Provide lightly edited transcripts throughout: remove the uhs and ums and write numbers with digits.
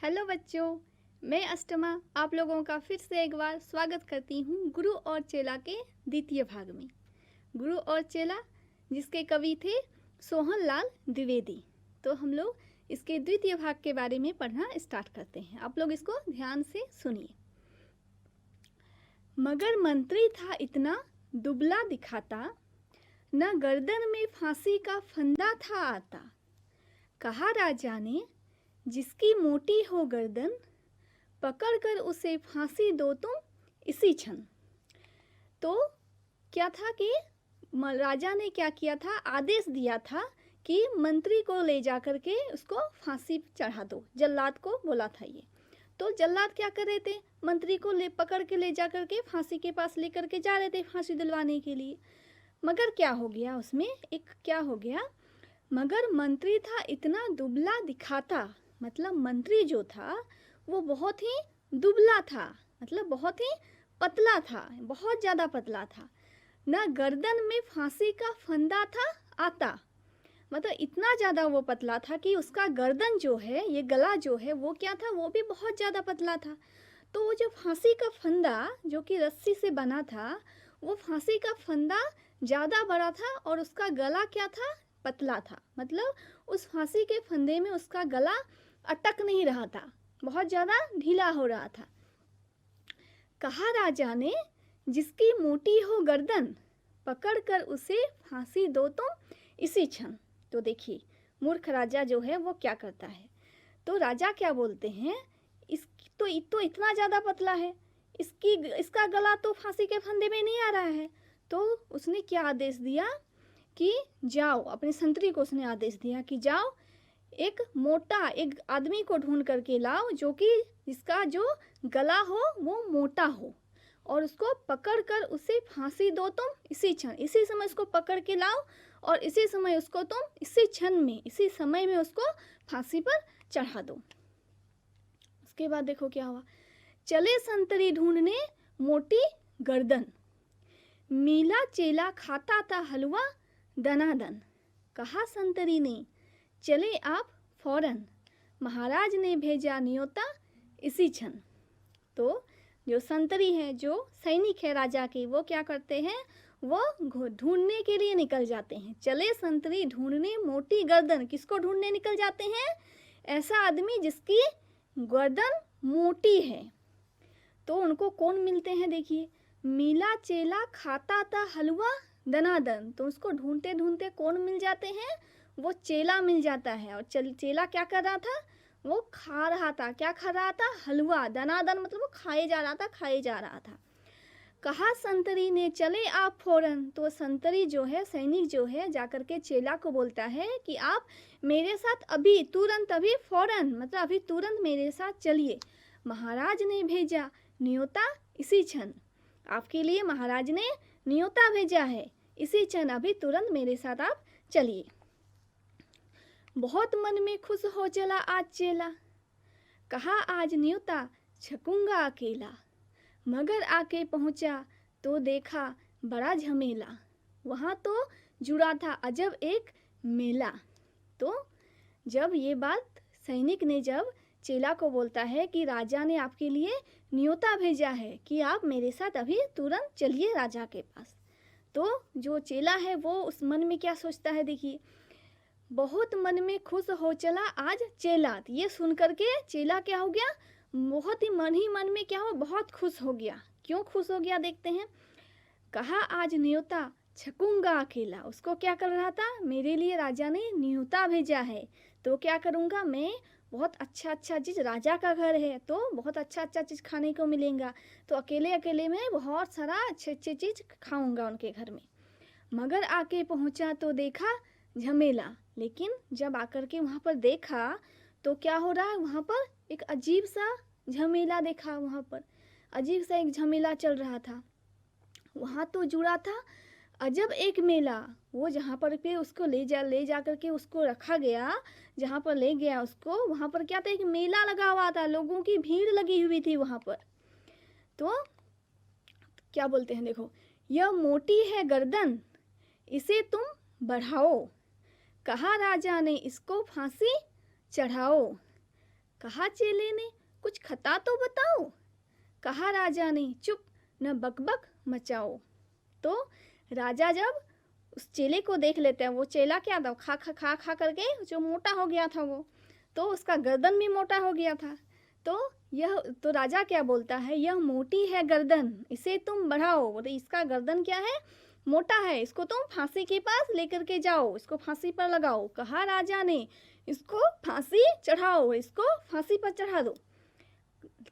Hello बच्चों, मैं अष्टमा आप लोगों का फिर से एक बार स्वागत करती हूँ गुरु और चेला के द्वितीय भाग में। गुरु और चेला जिसके कवि थे सोहन लाल द्विवेदी। तो हम लोग इसके द्वितीय भाग के बारे में पढ़ना स्टार्ट करते हैं। आप लोग इसको ध्यान से सुनिए। मगर मंत्री था इतना दुबला दिखाता, न गर्दन में फांसी का फंदा था आता। कहा राजा ने जिसकी मोटी हो गर्दन, पकड़कर उसे फांसी दो तुम इसी क्षण। तो क्या था कि राजा ने क्या किया था, आदेश दिया था कि मंत्री को ले जा कर के उसको फांसी चढ़ा दो। जल्लाद को बोला था ये। तो जल्लाद क्या कर रहे थे, मंत्री को पकड़ के ले जा कर के फांसी के पास ले कर के जा रहे थे फांसी दिलवाने के लिए। मगर क्या हो गया, उसमें एक क्या हो गया, मगर मंत्री था इतना दुबला दिखाता, मतलब मंत्री जो था वो बहुत ही दुबला था, मतलब बहुत ही पतला था, बहुत ज़्यादा पतला था। न गर्दन में फांसी का फंदा था आता, मतलब इतना ज़्यादा वो पतला था कि उसका गर्दन जो है, ये गला जो है वो क्या था, वो भी बहुत ज़्यादा पतला था। तो वो जो फांसी का फंदा जो कि रस्सी से बना था, वो फांसी का फंदा ज़्यादा बड़ा था और उसका गला क्या था, पतला था। मतलब उस फांसी के फंदे में उसका गला अटक नहीं रहा था, बहुत ज़्यादा ढीला हो रहा था। कहा राजा ने जिसकी मोटी हो गर्दन, पकड़कर उसे फांसी दो तुम इसी क्षण। तो देखिए मूर्ख राजा जो है वो क्या करता है, तो राजा क्या बोलते हैं, तो इतना ज़्यादा पतला है, इसका गला तो फांसी के फंदे में नहीं आ रहा है। तो उसने क्या आदेश दिया कि जाओ, अपने संतरी को उसने आदेश दिया कि जाओ एक मोटा एक आदमी को ढूंढ करके लाओ जो कि जिसका जो गला हो वो मोटा हो, और उसको पकड़ कर उसे फांसी दो तुम इसी क्षण। इसी समय उसको पकड़ के लाओ और इसी समय उसको तुम इसी क्षण में, इसी समय में उसको फांसी पर चढ़ा दो। उसके बाद देखो क्या हुआ, चले संतरी ढूंढने मोटी गर्दन, मीला चेला खाता था हलवा दनादन। कहा संतरी ने चले आप फौरन, महाराज ने भेजा न्योता इसी क्षण। तो जो संतरी है, जो सैनिक है राजा के, वो क्या करते हैं, वो ढूंढने के लिए निकल जाते हैं। चले संतरी ढूंढने मोटी गर्दन, किसको ढूंढने निकल जाते हैं, ऐसा आदमी जिसकी गर्दन मोटी है। तो उनको कौन मिलते हैं, देखिए, मीला चेला खाता था हलवा दनादन। तो उसको ढूंढते ढूंढते कौन मिल जाते हैं, वो चेला मिल जाता है। और चेला क्या कर रहा था, वो खा रहा था, क्या खा रहा था, हलवा। दनादन मतलब वो खाए जा रहा था, खाए जा रहा था। कहा संतरी ने चले आप फौरन। तो संतरी जो है, सैनिक जो है, जाकर के चेला को बोलता है कि आप मेरे साथ अभी तुरंत, अभी फौरन, मतलब अभी तुरंत मेरे साथ चलिए, महाराज ने भेजा न्योता इसी क्षण। आपके लिए महाराज ने न्योता भेजा है, इसी क्षण, अभी तुरंत मेरे साथ आप चलिए। बहुत मन में खुश हो चला आज चेला, कहा आज न्योता छकूंगा अकेला। मगर आके पहुंचा तो देखा बड़ा झमेला, वहाँ तो जुड़ा था अजब एक मेला। तो जब ये बात सैनिक ने जब चेला को बोलता है कि राजा ने आपके लिए न्योता भेजा है कि आप मेरे साथ अभी तुरंत चलिए राजा के पास, तो जो चेला है वो उस मन में क्या सोचता है, देखिए, बहुत मन में खुश हो चला आज चेला। ये सुन करके चेला क्या हो गया, बहुत ही मन में क्या हो, बहुत खुश हो गया। क्यों खुश हो गया, देखते हैं। कहा आज न्योता छकूंगा अकेला, उसको क्या कर रहा था, मेरे लिए राजा ने न्योता भेजा है तो क्या करूँगा मैं, बहुत अच्छा अच्छा चीज़, राजा का घर है तो बहुत अच्छा अच्छा चीज़ खाने को मिलेगा, तो अकेले अकेले में बहुत सारा अच्छे अच्छे चीज़ खाऊंगा उनके घर में। मगर आके पहुँचा तो देखा झमेला, लेकिन जब आकर के वहाँ पर देखा तो क्या हो रहा है, वहाँ पर एक अजीब सा झमेला देखा। वहाँ पर अजीब सा एक झमेला चल रहा था। वहाँ तो जुड़ा था अजब एक मेला। वो जहाँ पर पे उसको ले जा करके उसको रखा गया, जहाँ पर ले गया उसको, वहाँ पर क्या था, एक मेला लगा हुआ था, लोगों की भीड़ लगी हुई थी वहाँ पर। तो क्या बोलते हैं, देखो, यह मोटी है गर्दन इसे तुम बढ़ाओ, कहा राजा ने इसको फांसी चढ़ाओ। कहा चेले ने, कुछ खता तो बताओ। कहा राजा ने, चुप न बकबक मचाओ। तो राजा जब उस चेले को देख लेते हैं, वो चेला क्या था, खा खा खा खा करके जो मोटा हो गया था वो, तो उसका गर्दन भी मोटा हो गया था। तो राजा क्या बोलता है, यह मोटी है गर्दन, इसे तुम बढ़ाओ। बोले इसका गर्दन क्या है, मोटा है, इसको तुम फांसी के पास लेकर के जाओ, इसको फांसी पर लगाओ। कहा राजा ने, इसको फांसी चढ़ाओ, इसको फांसी पर चढ़ा दो।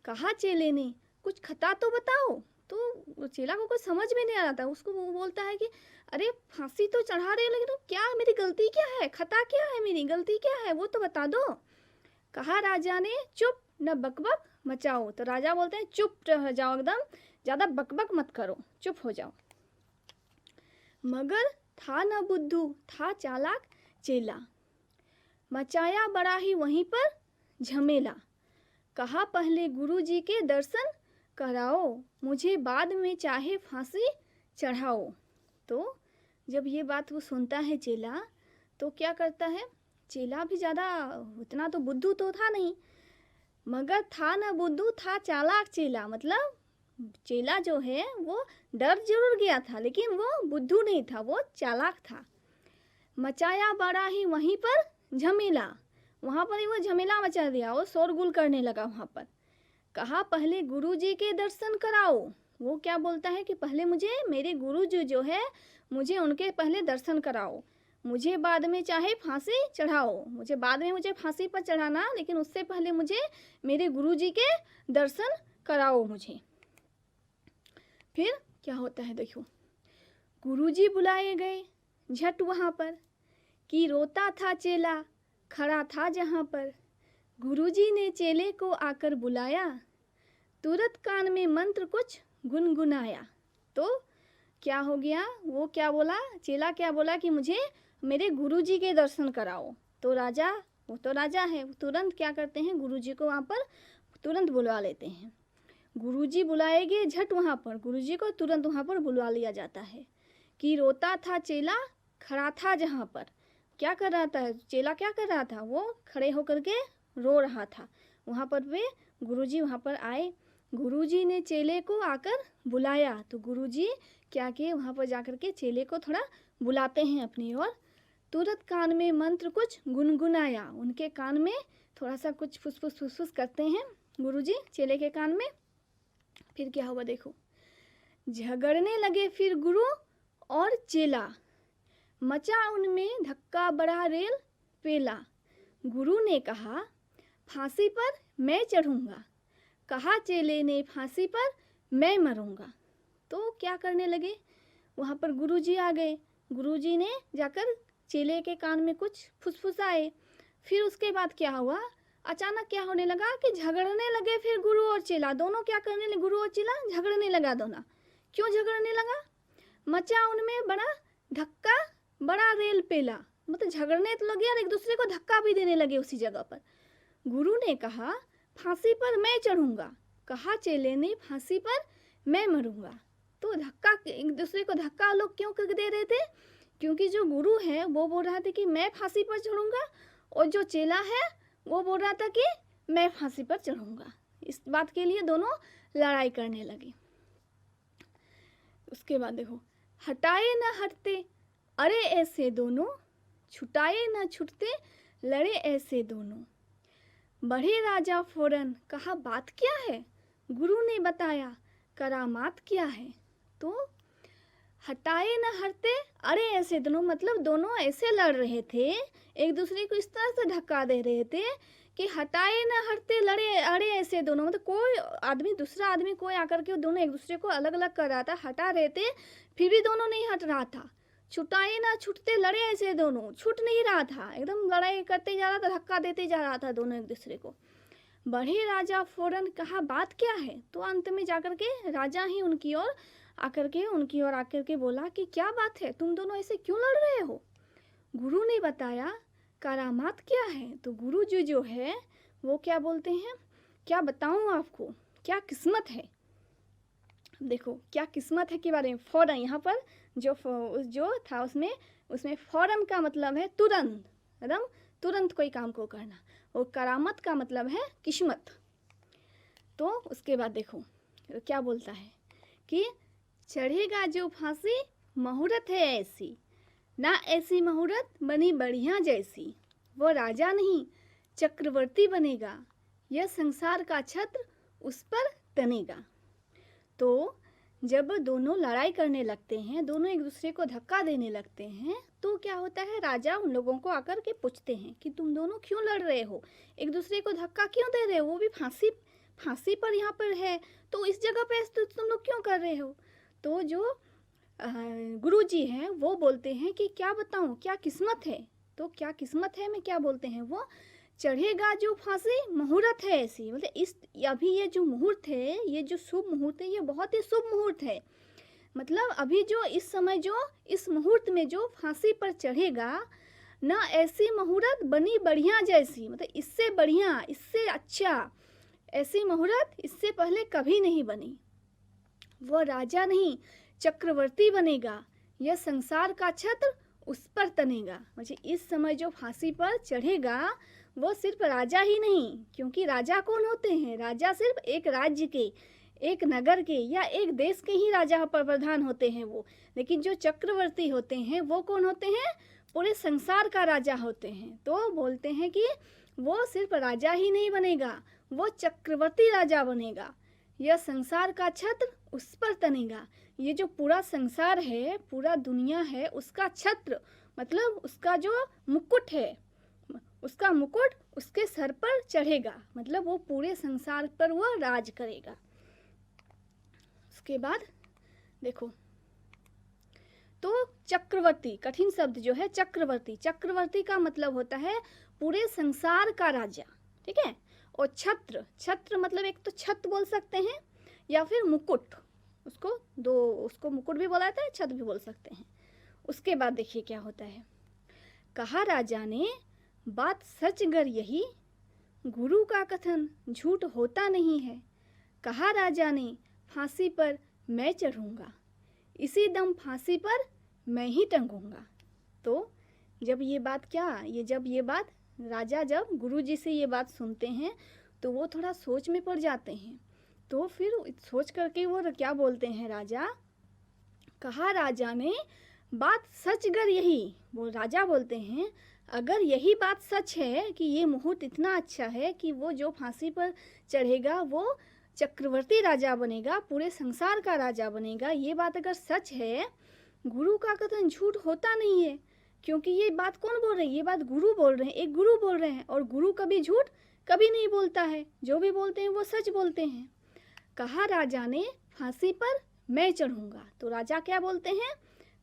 कहा चेले ने, कुछ खता तो बताओ। तो चेला को कुछ समझ में नहीं आ रहा था, उसको वो बोलता है कि अरे फांसी तो चढ़ा रहे हो, लेकिन क्या मेरी गलती क्या है, खता क्या है, मेरी गलती क्या है, वो तो बता दो। कहा राजा ने, चुप न बकबक मचाओ। तो राजा बोलते हैं चुप रह जाओ, एकदम ज्यादा बकबक मत करो, चुप हो जाओ। मगर था न बुद्धू, था चालाक चेला, मचाया बड़ा ही वहीं पर झमेला। कहा पहले गुरुजी के दर्शन कराओ, मुझे बाद में चाहे फांसी चढ़ाओ। तो जब ये बात वो सुनता है चेला, तो क्या करता है, चेला भी ज़्यादा उतना तो बुद्धू तो था नहीं, मगर था न बुद्धू, था चालाक चेला। मतलब चेला जो है वो डर जरूर गया था, लेकिन वो बुद्धू नहीं था, वो चालाक था। मचाया बड़ा ही वहीं पर झमेला, वहाँ पर ही वो झमेला मचा दिया, वो शोरगुल करने लगा वहाँ पर। कहा पहले गुरुजी के दर्शन कराओ। वो क्या बोलता है कि पहले मुझे मेरे गुरुजी जो है, मुझे उनके पहले दर्शन कराओ, मुझे बाद में चाहे फांसी चढ़ाओ, मुझे बाद में मुझे फांसी पर चढ़ाना, लेकिन उससे पहले मुझे मेरे गुरुजी के दर्शन कराओ मुझे। फिर क्या होता है देखो, गुरुजी बुलाए गए झट वहाँ पर, कि रोता था चेला खड़ा था जहाँ पर। गुरुजी ने चेले को आकर बुलाया, तुरंत कान में मंत्र कुछ गुनगुनाया। तो क्या हो गया, वो क्या बोला, चेला क्या बोला कि मुझे मेरे गुरुजी के दर्शन कराओ। तो राजा, वो तो राजा है, वो तुरंत क्या करते हैं, गुरुजी को वहाँ पर तुरंत बुलवा लेते हैं। गुरुजी बुलाए गए झट वहाँ पर, गुरुजी को तुरंत वहाँ पर बुलवा लिया जाता है। कि रोता था चेला खड़ा था जहाँ पर, क्या कर रहा था चेला, क्या कर रहा था, वो खड़े होकर के रो रहा था। वहाँ पर वे गुरुजी वहाँ पर आए, गुरुजी ने चेले को आकर बुलाया। तो गुरुजी क्या किए, वहाँ पर जाकर के चेले को थोड़ा बुलाते हैं अपनी ओर। तुरंत कान में मंत्र कुछ गुनगुनाया, उनके कान में थोड़ा सा कुछ फुसफुस फुसफुस करते हैं गुरुजी चेले के कान में। फिर क्या हुआ देखो, झगड़ने लगे फिर गुरु और चेला, मचा उनमें धक्का बड़ा रेल पेला। गुरु ने कहा फांसी पर मैं चढ़ूंगा, कहा चेले ने फांसी पर मैं मरूंगा। तो क्या करने लगे, वहाँ पर गुरुजी आ गए, गुरुजी ने जाकर चेले के कान में कुछ फुसफुसाए। फिर उसके बाद क्या हुआ, अचानक क्या होने लगा कि झगड़ने लगे फिर गुरु और चेला, दोनों क्या करने लगे, गुरु और चेला झगड़ने लगा दोनों। क्यों झगड़ने लगा, मचा उनमें बड़ा धक्का बड़ा रेल पेला, मतलब झगड़ने तो लगे और एक दूसरे को धक्का भी देने लगे उसी जगह पर। गुरु ने कहा फांसी पर मैं चढ़ूंगा, कहा चेले ने फांसी पर मैं मरूंगा। तो धक्का, एक दूसरे को धक्का लोग क्यों कर दे रहे थे, क्योंकि जो गुरु है वो बोल रहा था कि मैं फांसी पर चढ़ूंगा, और जो चेला है वो बोल रहा था कि मैं फांसी पर चढ़ूंगा। इस बात के लिए दोनों लड़ाई करने लगे। उसके बाद देखो, हटाए न हटते अरे ऐसे दोनों, छुटाए न छुटते लड़े ऐसे दोनों। बढ़े राजा फौरन, कहा बात क्या है, गुरु ने बताया करामात क्या है। तो हटाए न हटते अरे ऐसे दोनों, मतलब दोनों ऐसे लड़ रहे थे, एक दूसरे को इस तरह से धक्का दे रहे थे कि हटाए न हटते लड़े अरे ऐसे दोनों, मतलब कोई आदमी दूसरा आदमी कोई आकर के दोनों एक दूसरे को अलग अलग कर रहा था, हटा रहे थे फिर भी दोनों नहीं हट रहा था। छुटाए ना छूटते लड़े ऐसे दोनों, छूट नहीं रहा था, एकदम लड़ाई करते जा रहा था, धक्का देते जा रहा था दोनों एक दूसरे को। बढ़े राजा फौरन, कहा बात क्या है। तो अंत में जाकर के राजा ही उनकी ओर आकर के बोला कि क्या बात है, तुम दोनों ऐसे क्यों लड़ रहे हो। गुरु ने बताया करामात क्या है। तो गुरु जी जो है वो क्या बोलते हैं, क्या बताऊं आपको, क्या किस्मत है। देखो क्या किस्मत है के बारे में, फौरन यहाँ पर जो था उसमें फौरन का मतलब है तुरंत, एकदम तुरंत कोई काम को करना। और करामत का मतलब है किस्मत। तो उसके बाद देखो क्या बोलता है कि चढ़ेगा जो फांसी मुहूर्त है ऐसी, ना ऐसी मुहूर्त बनी बढ़िया जैसी। वो राजा नहीं चक्रवर्ती बनेगा, यह संसार का छत्र उस पर तनेगा। तो जब दोनों लड़ाई करने लगते हैं, दोनों एक दूसरे को धक्का देने लगते हैं, तो क्या होता है, राजा उन लोगों को आकर के पूछते हैं कि तुम दोनों क्यों लड़ रहे हो, एक दूसरे को धक्का क्यों दे रहे हो, वो भी फांसी पर यहाँ पर है, तो इस जगह पे तुम लोग क्यों कर रहे हो। तो जो गुरुजी हैं वो बोलते हैं कि क्या बताऊँ, क्या किस्मत है। तो क्या किस्मत है में क्या बोलते हैं वो, चढ़ेगा जो फांसी मुहूर्त है ऐसी, मतलब इस अभी ये जो मुहूर्त है, ये जो शुभ मुहूर्त है, ये बहुत ही शुभ मुहूर्त है। मतलब अभी जो इस समय जो इस मुहूर्त में जो फांसी पर चढ़ेगा, ना ऐसी मुहूर्त बनी बढ़िया जैसी, मतलब इससे बढ़िया, इससे अच्छा ऐसी मुहूर्त इससे पहले कभी नहीं बनी। वो राजा नहीं चक्रवर्ती बनेगा, यह संसार का छत्र उस पर तनेगा। मतलब इस समय जो फांसी पर चढ़ेगा वो सिर्फ राजा ही नहीं, क्योंकि राजा कौन होते हैं, राजा सिर्फ एक राज्य के, एक नगर के या एक देश के ही राजा पर प्रधान होते हैं वो। लेकिन जो चक्रवर्ती होते हैं वो कौन होते हैं, पूरे संसार का राजा होते हैं। तो बोलते हैं कि वो सिर्फ राजा ही नहीं बनेगा, वो चक्रवर्ती राजा बनेगा, यह संसार का छत्र उस पर तनेगा। ये जो पूरा संसार है, पूरा दुनिया है, उसका छत्र मतलब उसका जो मुकुट है, उसका मुकुट उसके सर पर चढ़ेगा, मतलब वो पूरे संसार पर वो राज करेगा। उसके बाद देखो, तो चक्रवर्ती कठिन शब्द जो है चक्रवर्ती, चक्रवर्ती का मतलब होता है पूरे संसार का राजा, ठीक है। और छत्र, छत्र मतलब एक तो छत बोल सकते हैं या फिर मुकुट, उसको मुकुट भी बोला जाता है, छत भी बोल सकते हैं। उसके बाद देखिए क्या होता है, कहा राजा ने बात सच गर यही, गुरु का कथन झूठ होता नहीं है। कहा राजा ने फांसी पर मैं चढ़ूंगा, इसी दम फांसी पर मैं ही टंगूंगा। तो जब ये बात राजा जब गुरुजी से ये बात सुनते हैं तो वो थोड़ा सोच में पड़ जाते हैं। तो फिर सोच करके वो क्या बोलते हैं राजा, कहा राजा ने बात सच गर यही, वो राजा बोलते हैं अगर यही बात सच है कि ये मुहूर्त इतना अच्छा है कि वो जो फांसी पर चढ़ेगा वो चक्रवर्ती राजा बनेगा, पूरे संसार का राजा बनेगा, ये बात अगर सच है, गुरु का कथन झूठ होता नहीं है। क्योंकि ये बात कौन बोल रहे हैं, ये बात गुरु बोल रहे हैं, एक गुरु बोल रहे हैं, और गुरु कभी झूठ कभी नहीं बोलता है, जो भी बोलते हैं वो सच बोलते हैं। कहा राजा ने फांसी पर मैं चढ़ूंगा, तो राजा क्या बोलते हैं,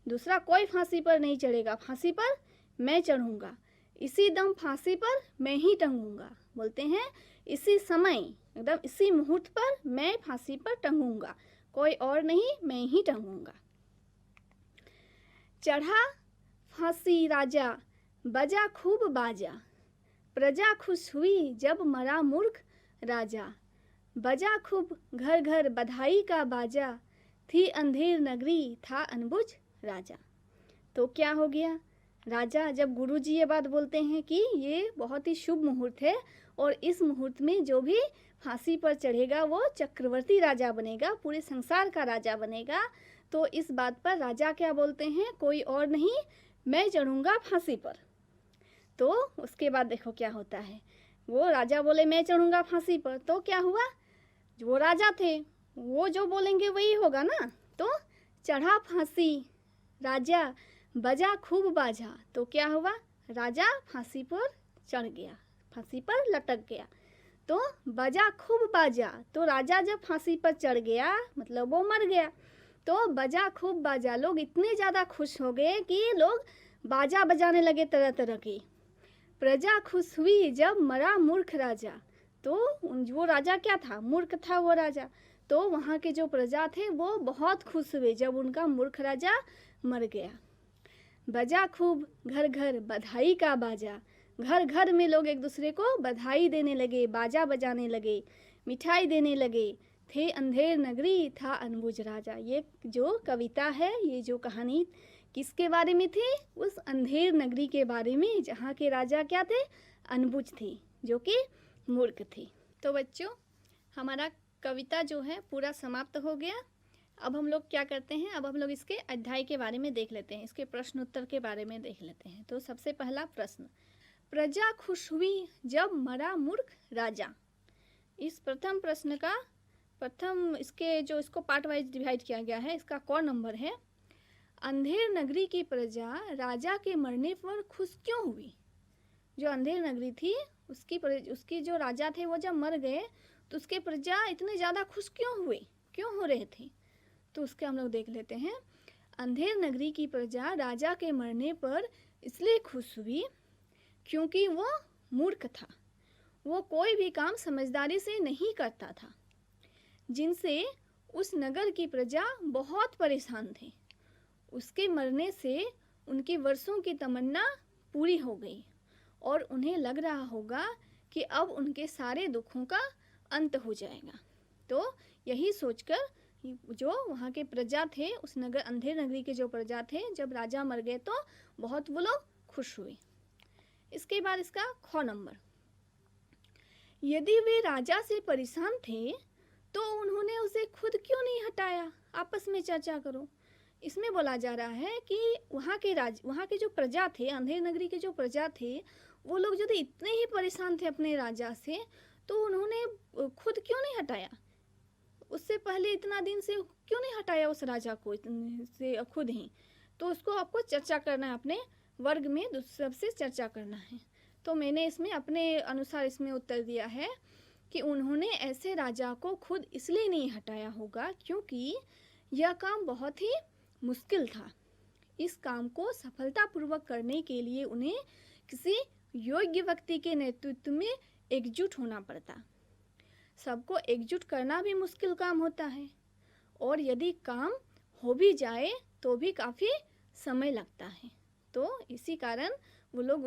दूसरा कोई फांसी पर नहीं चढ़ेगा, फांसी पर मैं चढ़ूंगा, इसी दम फांसी पर मैं ही टंगूंगा। बोलते हैं इसी समय एकदम इसी मुहूर्त पर मैं फांसी पर टंगूंगा, कोई और नहीं, मैं ही टंगूंगा। चढ़ा फांसी राजा बजा खूब बाजा, प्रजा खुश हुई जब मरा मूर्ख राजा। बजा खूब घर घर बधाई का बाजा, थी अंधेर नगरी था अनबुझ राजा। तो क्या हो गया, राजा जब गुरुजी ये बात बोलते हैं कि ये बहुत ही शुभ मुहूर्त है और इस मुहूर्त में जो भी फांसी पर चढ़ेगा वो चक्रवर्ती राजा बनेगा, पूरे संसार का राजा बनेगा, तो इस बात पर राजा क्या बोलते हैं, कोई और नहीं, मैं चढ़ूंगा फांसी पर। तो उसके बाद देखो क्या होता है, वो राजा बोले मैं चढ़ूंगा फांसी पर, तो क्या हुआ, वो राजा थे वो जो बोलेंगे वही होगा ना। तो चढ़ा फांसी राजा बजा खूब बाजा, तो क्या हुआ, राजा फांसी पर चढ़ गया, फांसी पर लटक गया। तो बजा खूब बाजा, तो राजा जब फांसी पर चढ़ गया मतलब वो मर गया, तो बजा खूब बाजा, लोग इतने ज़्यादा खुश हो गए कि लोग बाजा बजाने लगे तरह तरह की। प्रजा खुश हुई जब मरा मूर्ख राजा, तो वो राजा क्या था, मूर्ख था वो राजा, तो वहाँ के जो प्रजा थे वो बहुत खुश हुए जब उनका मूर्ख राजा मर गया। बजा खूब घर घर बधाई का बाजा, घर घर में लोग एक दूसरे को बधाई देने लगे, बाजा बजाने लगे, मिठाई देने लगे। थे अंधेर नगरी था अनबुझ राजा। ये जो कविता है, ये जो कहानी किसके बारे में थी, उस अंधेर नगरी के बारे में जहाँ के राजा क्या थे, अनबुझ थे। जो कि मूर्ख थी। तो बच्चों, हमारा कविता जो है पूरा समाप्त हो गया। अब हम लोग क्या करते हैं, अब हम लोग इसके अध्याय के बारे में देख लेते हैं, इसके प्रश्न उत्तर के बारे में देख लेते हैं। तो सबसे पहला प्रश्न, प्रजा खुश हुई जब मरा मूर्ख राजा। इस प्रथम प्रश्न का इसको पार्ट वाइज डिवाइड किया गया है, इसका क नंबर है, अंधेर नगरी की प्रजा राजा के मरने पर खुश क्यों हुई। जो अंधेर नगरी थी उसकी जो राजा थे वो जब मर गए तो उसके प्रजा इतने ज़्यादा खुश क्यों हो रहे थे। तो उसके हम लोग देख लेते हैं। अंधेर नगरी की प्रजा राजा के मरने पर इसलिए खुश हुई क्योंकि वो मूर्ख था, वो कोई भी काम समझदारी से नहीं करता था, जिनसे उस नगर की प्रजा बहुत परेशान थे। उसके मरने से उनकी वर्षों की तमन्ना पूरी हो गई और उन्हें लग रहा होगा कि अब उनके सारे दुखों का अंत हो जाएगा। तो यही सोचकर जो वहाँ के प्रजा थे, उस नगर अंधेर नगरी के जो प्रजा थे, जब राजा मर गए तो बहुत वो लोग खुश हुए। इसके बाद इसका ख नंबर, यदि वे राजा से परेशान थे तो उन्होंने उसे खुद क्यों नहीं हटाया। आपस में चर्चा करो। इसमें बोला जा रहा है कि वहाँ के जो प्रजा थे, अंधेर नगरी के जो प्रजा थे, वो लोग यदि इतने ही परेशान थे अपने राजा से तो उन्होंने खुद क्यों नहीं हटाया, उससे पहले इतना दिन से क्यों नहीं हटाया उस राजा को से खुद ही। तो उसको आपको चर्चा करना है, अपने वर्ग में सबसे चर्चा करना है। तो मैंने इसमें अपने अनुसार इसमें उत्तर दिया है कि उन्होंने ऐसे राजा को खुद इसलिए नहीं हटाया होगा क्योंकि यह काम बहुत ही मुश्किल था। इस काम को सफलतापूर्वक करने के लिए उन्हें किसी योग्य व्यक्ति के नेतृत्व में एकजुट होना पड़ता। सबको एकजुट करना भी मुश्किल काम होता है और यदि काम हो भी जाए तो भी काफ़ी समय लगता है। तो इसी कारण वो लोग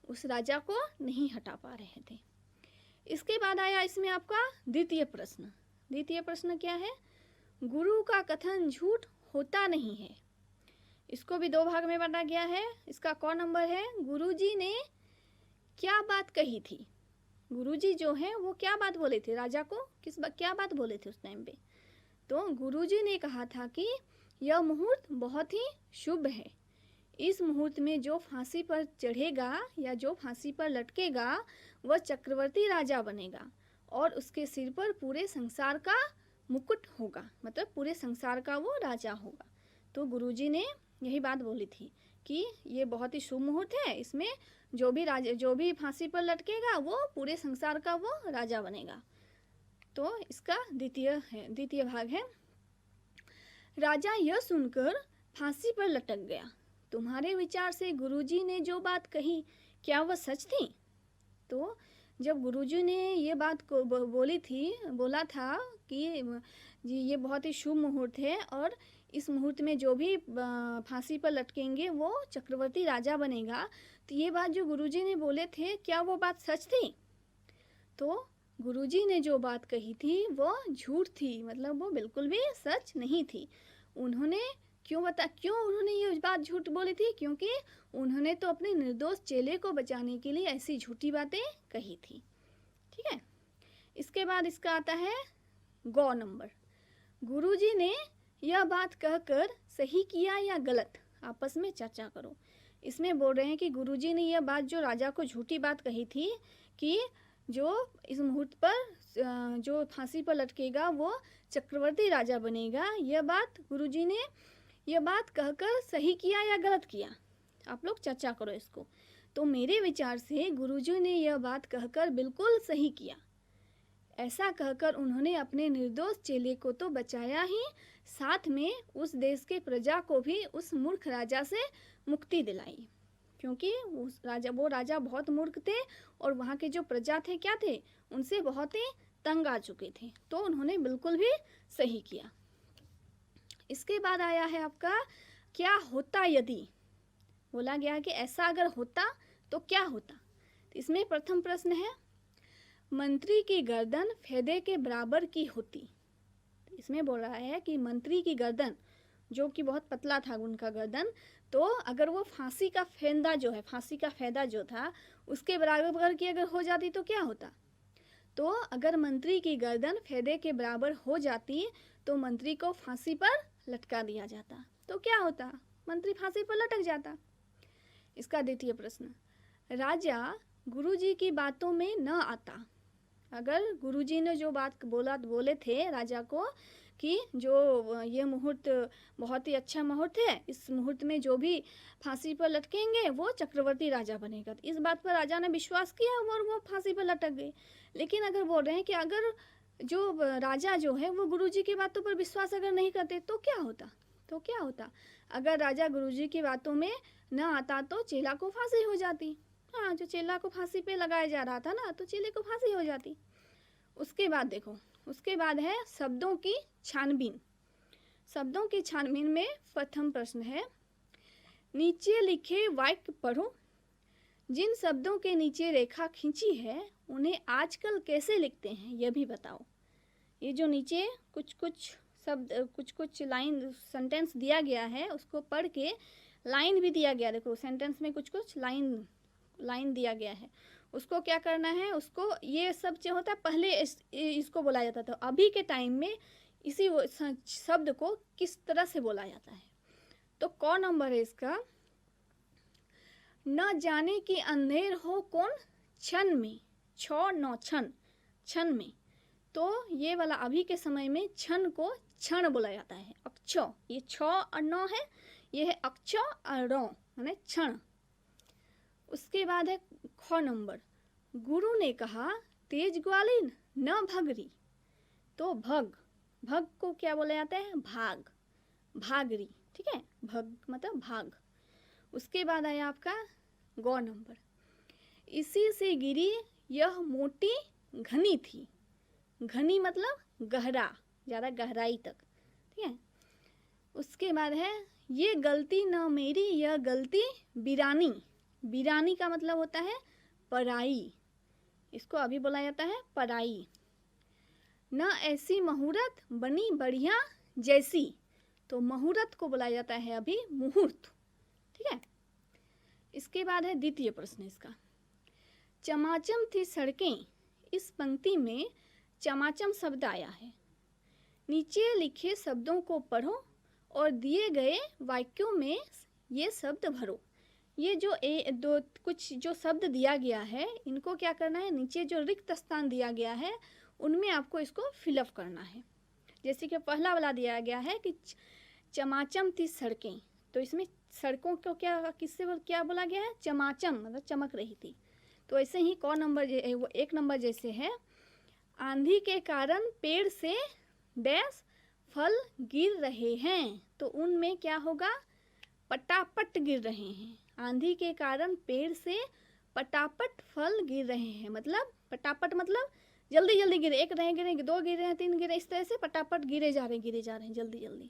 उस राजा को नहीं हटा पा रहे थे। इसके बाद आया इसमें आपका द्वितीय प्रश्न। द्वितीय प्रश्न क्या है, गुरु का कथन झूठ होता नहीं है। इसको भी दो भाग में बांटा गया है। इसका क नंबर है, गुरुजी ने क्या बात कही थी। गुरुजी जो है वो क्या बात बोले थे राजा को, क्या बात बोले थे उस टाइम पे। तो गुरुजी ने कहा था कि यह मुहूर्त बहुत ही शुभ है। इस मुहूर्त में जो फांसी पर चढ़ेगा या जो फांसी पर लटकेगा वह चक्रवर्ती राजा बनेगा और उसके सिर पर पूरे संसार का मुकुट होगा, मतलब पूरे संसार का वो राजा होगा। तो गुरुजी ने यही बात बोली थी कि ये बहुत ही शुभ मुहूर्त है, इसमें जो भी फांसी पर लटकेगा वो पूरे संसार का वो राजा बनेगा। तो इसका द्वितीय भाग है, राजा यह सुनकर फांसी पर लटक गया। तुम्हारे विचार से गुरुजी ने जो बात कही क्या वह सच थी। तो जब गुरुजी ने ये बात को बोला था कि जी ये बहुत ही शुभ मुहूर्त है और इस मुहूर्त में जो भी फांसी पर लटकेंगे वो चक्रवर्ती राजा बनेगा, तो ये बात जो गुरुजी ने बोले थे क्या वो बात सच थी। तो गुरुजी ने जो बात कही थी वो झूठ थी, मतलब वो बिल्कुल भी सच नहीं थी। उन्होंने क्यों उन्होंने ये बात झूठ बोली थी, क्योंकि उन्होंने तो अपने निर्दोष चेले को बचाने के लिए ऐसी झूठी बातें कही थी। ठीक है। इसके बाद इसका आता है ग नंबर, गुरुजी ने यह बात कहकर सही किया या गलत। आपस में चर्चा करो। इसमें बोल रहे हैं कि गुरुजी ने यह बात जो राजा को झूठी बात कही थी कि जो इस मुहूर्त पर जो फांसी पर लटकेगा वो चक्रवर्ती राजा बनेगा, यह बात कहकर सही किया या गलत किया। आप लोग चर्चा करो इसको। तो मेरे विचार से गुरुजी ने यह बात कहकर बिल्कुल सही किया। ऐसा कहकर उन्होंने अपने निर्दोष चेले को तो बचाया ही, साथ में उस देश के प्रजा को भी उस मूर्ख राजा से मुक्ति दिलाई, क्योंकि वो राजा बहुत मूर्ख थे और वहाँ के जो प्रजा थे क्या थे, उनसे बहुत ही तंग आ चुके थे। तो उन्होंने बिल्कुल भी सही किया। इसके बाद आया है आपका क्या होता यदि। बोला गया कि ऐसा अगर होता तो क्या होता। तो इसमें प्रथम प्रश्न है, मंत्री की गर्दन फेदे के बराबर की होती। इसमें बोल रहा है कि मंत्री की गर्दन जो कि बहुत पतला था उनका गर्दन, तो अगर वो फांसी का फायदा जो था उसके बराबर की अगर हो जाती तो क्या होता? तो अगर मंत्री की गर्दन फेदे के बराबर हो जाती तो मंत्री को फांसी पर लटका दिया जाता, तो क्या होता? मंत्री फांसी पर लटक जाता। इसका द्वितीय प्रश्न, राजा गुरुजी की बातों में न आता। अगर गुरुजी ने जो बात बोले थे राजा को कि जो ये मुहूर्त बहुत ही अच्छा मुहूर्त है, इस मुहूर्त में जो भी फांसी पर लटकेंगे वो चक्रवर्ती राजा बनेगा, तो इस बात पर राजा ने विश्वास किया और वो फांसी पर लटक गए। लेकिन अगर बोल रहे हैं कि अगर जो राजा जो है वो गुरुजी की बातों पर विश्वास अगर नहीं करते तो क्या होता? अगर राजा गुरुजी की बातों में न आता तो चेला को फांसी हो जाती। हाँ, जो चेला को फांसी पे लगाया जा रहा था ना, तो चेले को फांसी हो जाती। उसके बाद देखो, उसके बाद है शब्दों की छानबीन। शब्दों की छानबीन में प्रथम प्रश्न है, नीचे लिखे वाक्य पढ़ो। जिन शब्दों के नीचे रेखा खींची है उन्हें आजकल कैसे लिखते हैं यह भी बताओ। ये जो नीचे कुछ कुछ शब्द, कुछ कुछ लाइन सेंटेंस दिया गया है, उसको पढ़ के लाइन भी दिया गया, देखो सेंटेंस में कुछ कुछ लाइन दिया गया है, उसको क्या करना है, उसको ये सब जो होता है पहले इसको बोला जाता था, अभी के टाइम में इसी शब्द को किस तरह से बोला जाता है। तो कौन नंबर है इसका? न जाने की अंधेर हो कौन क्षण में, क्षण में। तो ये वाला अभी के समय में क्षण को क्षण बोला जाता है। अक्ष, ये छ और नौ है, ये है अक्ष और रौ माने क्षण। उसके बाद है ख नंबर, गुरु ने कहा तेज ग्वालिन न भगरी। तो भग को क्या बोला जाता है? भागरी, ठीक है, भग मतलब भाग। उसके बाद आया आपका गौ नंबर, इसी से गिरी यह मोटी घनी थी। घनी मतलब गहरा, ज़्यादा गहराई तक, ठीक है। उसके बाद है ये गलती न मेरी यह गलती बिरानी। बिरानी का मतलब होता है पराई, इसको अभी बोला जाता है पराई। न ऐसी मुहूर्त बनी बढ़िया जैसी, तो मुहूर्त को बोला जाता है अभी मुहूर्त, ठीक है। इसके बाद है द्वितीय प्रश्न इसका, चमाचम थी सड़कें। इस पंक्ति में चमाचम शब्द आया है, नीचे लिखे शब्दों को पढ़ो और दिए गए वाक्यों में ये शब्द भरो। ये जो कुछ जो शब्द दिया गया है इनको क्या करना है, नीचे जो रिक्त स्थान दिया गया है उनमें आपको इसको फिलअप करना है। जैसे कि पहला वाला दिया गया है कि चमाचम थी सड़कें, तो इसमें सड़कों को क्या बोला गया है? चमाचम मतलब चमक रही थी। तो ऐसे ही कौन नंबर वो एक नंबर जैसे है, आंधी के कारण पेड़ से डैश फल गिर रहे हैं, तो उनमें क्या होगा? पटापट गिर रहे हैं। आंधी के कारण पेड़ से पटापट फल गिर रहे हैं, मतलब पटापट मतलब जल्दी जल्दी गिरे, एक नहीं गिरे, दो गिरे, तीन गिरे, इस तरह से पटापट गिरे जा रहे हैं जल्दी जल्दी।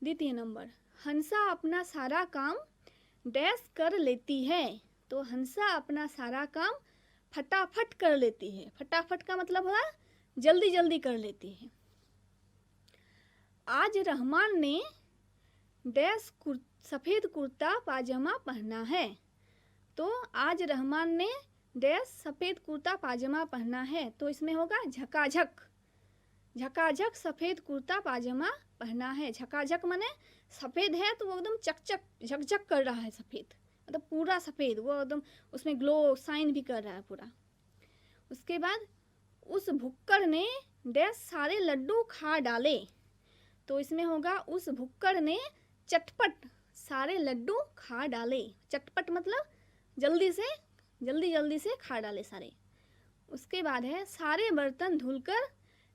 द्वितीय नंबर, हंसा अपना सारा काम डैश कर लेती है। तो हंसा अपना सारा काम फटाफट कर लेती है। फटाफट का मतलब है जल्दी जल्दी कर लेती है। आज रहमान ने डैश सफ़ेद कुर्ता पाजामा पहना है। तो आज रहमान ने डैश सफ़ेद कुर्ता पाजामा पहना है, तो इसमें होगा झकाझक। झकाझक सफ़ेद कुर्ता पाजामा पहना है। झकाझक माने सफ़ेद है तो वो एकदम चकचक झकझक कर रहा है, सफ़ेद मतलब पूरा सफ़ेद, वो एकदम उसमें ग्लो साइन भी कर रहा है पूरा। उसके बाद उस भुक्कड़ ने डैश सारे लड्डू खा डाले। तो इसमें होगा उस भुक्कड़ ने चटपट सारे लड्डू खा डाले। चटपट मतलब जल्दी जल्दी से खा डाले सारे। उसके बाद है सारे बर्तन धुलकर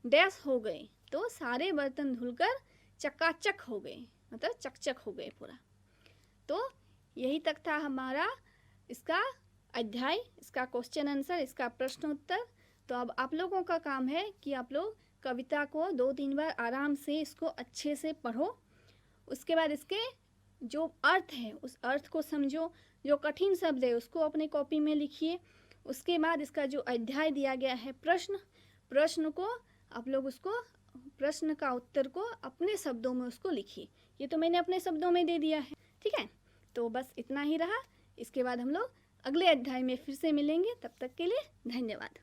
डैश हो गए। तो सारे बर्तन धुलकर चकाचक हो गए, मतलब चकचक हो गए पूरा। तो यही तक था हमारा इसका अध्याय, इसका क्वेश्चन आंसर, इसका प्रश्न उत्तर। तो अब आप लोगों का काम है कि आप लोग कविता को 2-3 बार आराम से इसको अच्छे से पढ़ो। उसके बाद इसके जो अर्थ है उस अर्थ को समझो, जो कठिन शब्द है उसको अपने कॉपी में लिखिए। उसके बाद इसका जो अध्याय दिया गया है प्रश्न को आप लोग उसको प्रश्न का उत्तर को अपने शब्दों में उसको लिखिए। ये तो मैंने अपने शब्दों में दे दिया है, ठीक है। तो बस इतना ही रहा। इसके बाद हम लोग अगले अध्याय में फिर से मिलेंगे। तब तक के लिए धन्यवाद।